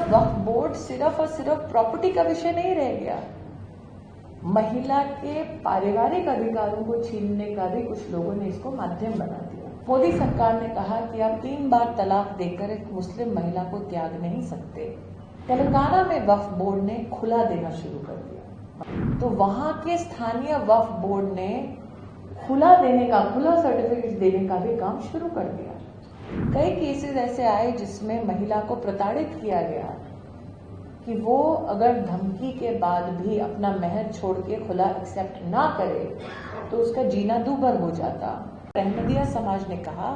वक्फ board सिर्फ और सिर्फ प्रॉपर्टी का विषय नहीं रह गया, महिला के पारिवारिक अधिकारों को छीनने का भी कुछ लोगों ने इसको माध्यम बना दिया। मोदी सरकार ने कहा कि आप 3 बार तलाक देकर एक मुस्लिम महिला को त्याग नहीं सकते। तेलंगाना में वक्फ बोर्ड ने खुला देना शुरू कर दिया, तो वहां के स्थानीय वक्फ बोर्ड ने खुला सर्टिफिकेट देने का भी काम शुरू कर दिया। कई केसेस ऐसे आए जिसमें महिला को प्रताड़ित किया गया कि वो अगर धमकी के बाद भी अपना महर छोड़ के खुला एक्सेप्ट ना करे तो उसका जीना दूभर हो जाता। अहमदिया समाज ने कहा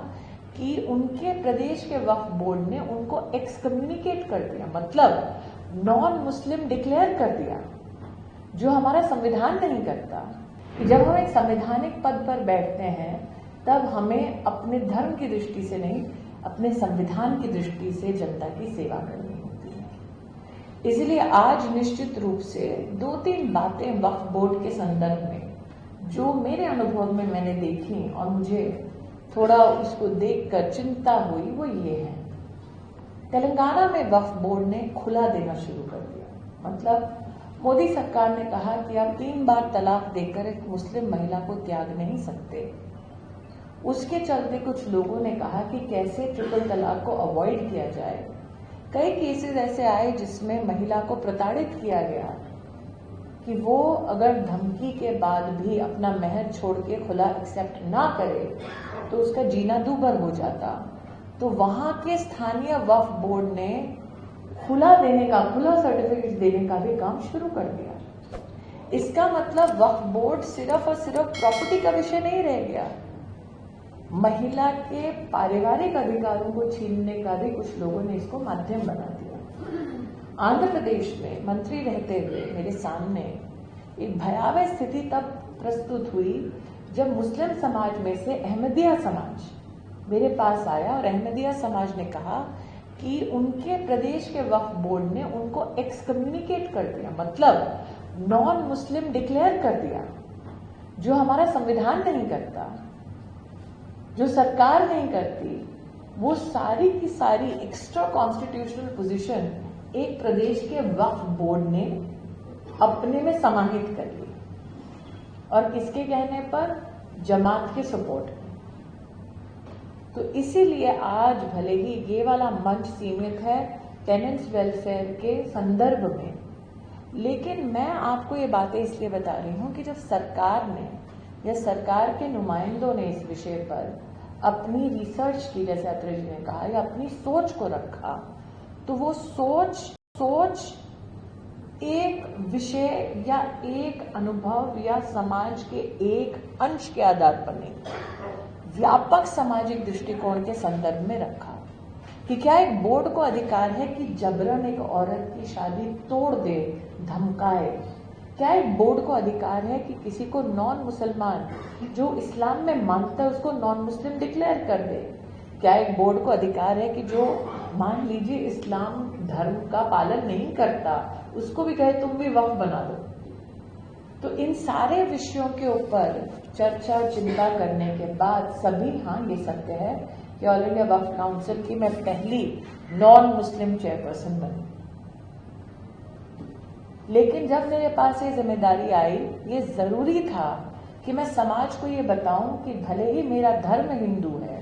कि उनके प्रदेश के वक्फ बोर्ड ने उनको एक्सकम्युनिकेट कर दिया, मतलब नॉन मुस्लिम डिक्लेयर कर दिया, जो हमारा संविधान नहीं करता। जब हम एक संवैधानिक पद पर बैठते हैं तब हमें अपने धर्म की दृष्टि से नहीं, अपने संविधान की दृष्टि से जनता की सेवा करनी होती है। इसलिए आज निश्चित रूप से 2-3 बातें वक्फ बोर्ड के संदर्भ में जो मेरे अनुभव में मैंने देखी और मुझे थोड़ा उसको देखकर चिंता हुई, वो ये है। तेलंगाना में वक्फ बोर्ड ने खुला देना शुरू कर दिया, मतलब मोदी सरकार ने कहा कि आप 3 बार तलाक देकर एक मुस्लिम महिला को त्याग नहीं सकते। उसके चलते कुछ लोगों ने कहा कि कैसे ट्रिपल तलाक को अवॉइड किया जाए। कई केसेस ऐसे आए जिसमें महिला को प्रताड़ित किया गया कि वो अगर धमकी के बाद भी अपना महर छोड़ के खुला एक्सेप्ट ना करे तो उसका जीना दूभर हो जाता। तो वहां के स्थानीय वक्फ बोर्ड ने खुला सर्टिफिकेट देने का भी काम शुरू कर दिया। इसका मतलब वक्फ बोर्ड सिर्फ और सिर्फ प्रॉपर्टी का विषय नहीं रह गया, महिला के पारिवारिक अधिकारों को छीनने का भी कुछ लोगों ने इसको माध्यम बना दिया। आंध्र प्रदेश में मंत्री रहते हुए मेरे सामने एक भयावह स्थिति तब प्रस्तुत हुई जब मुस्लिम समाज में से अहमदिया समाज मेरे पास आया और अहमदिया समाज ने कहा कि उनके प्रदेश के वक्फ बोर्ड ने उनको एक्सकम्युनिकेट कर दिया, मतलब नॉन मुस्लिम डिक्लेयर कर दिया, जो हमारा संविधान नहीं करता, जो सरकार नहीं करती। वो सारी की सारी एक्स्ट्रा कॉन्स्टिट्यूशनल पोजीशन एक प्रदेश के वक्फ बोर्ड ने अपने में समाहित कर ली, और किसके कहने पर? जमात के सपोर्ट में। तो इसीलिए आज भले ही ये वाला मंच सीमित है टेनेंट्स वेलफेयर के संदर्भ में, लेकिन मैं आपको ये बातें इसलिए बता रही हूं कि जब सरकार ने या सरकार के नुमाइंदों ने इस विषय पर अपनी रिसर्च की, जैसे अत्रे जी ने कहा, या अपनी सोच को रखा, तो वो सोच एक विषय या एक अनुभव या समाज के एक अंश के आधार पर नहीं, व्यापक सामाजिक दृष्टिकोण के संदर्भ में रखा कि क्या एक बोर्ड को अधिकार है कि जबरन एक औरत की शादी तोड़ दे, धमकाए? क्या एक बोर्ड को अधिकार है कि किसी को नॉन मुसलमान जो इस्लाम में मानता है उसको नॉन मुस्लिम डिक्लेयर कर दे? क्या एक बोर्ड को अधिकार है कि जो मान लीजिए इस्लाम धर्म का पालन नहीं करता उसको भी कहे तुम भी वक्फ बना दो? तो इन सारे विषयों के ऊपर चर्चा चिंता करने के बाद सभी, हाँ ये सत्य है कि ऑल इंडिया वक्फ काउंसिल की मैं पहली नॉन मुस्लिम चेयरपर्सन बनी, लेकिन जब मेरे पास ये जिम्मेदारी आई, ये जरूरी था कि मैं समाज को ये बताऊं कि भले ही मेरा धर्म हिंदू है,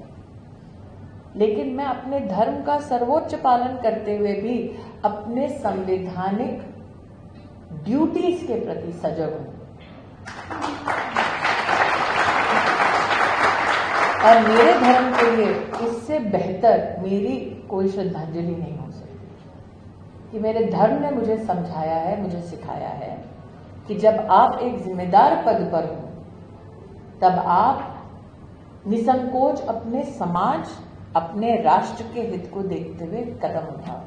लेकिन मैं अपने धर्म का सर्वोच्च पालन करते हुए भी अपने संवैधानिक ड्यूटीज के प्रति सजग हूं। और मेरे धर्म के लिए इससे बेहतर मेरी कोई श्रद्धांजलि नहीं हो सकती कि मेरे धर्म ने मुझे समझाया है, मुझे सिखाया है कि जब आप एक जिम्मेदार पद पर हो तब आप निसंकोच अपने समाज, अपने राष्ट्र के हित को देखते हुए कदम उठाओ।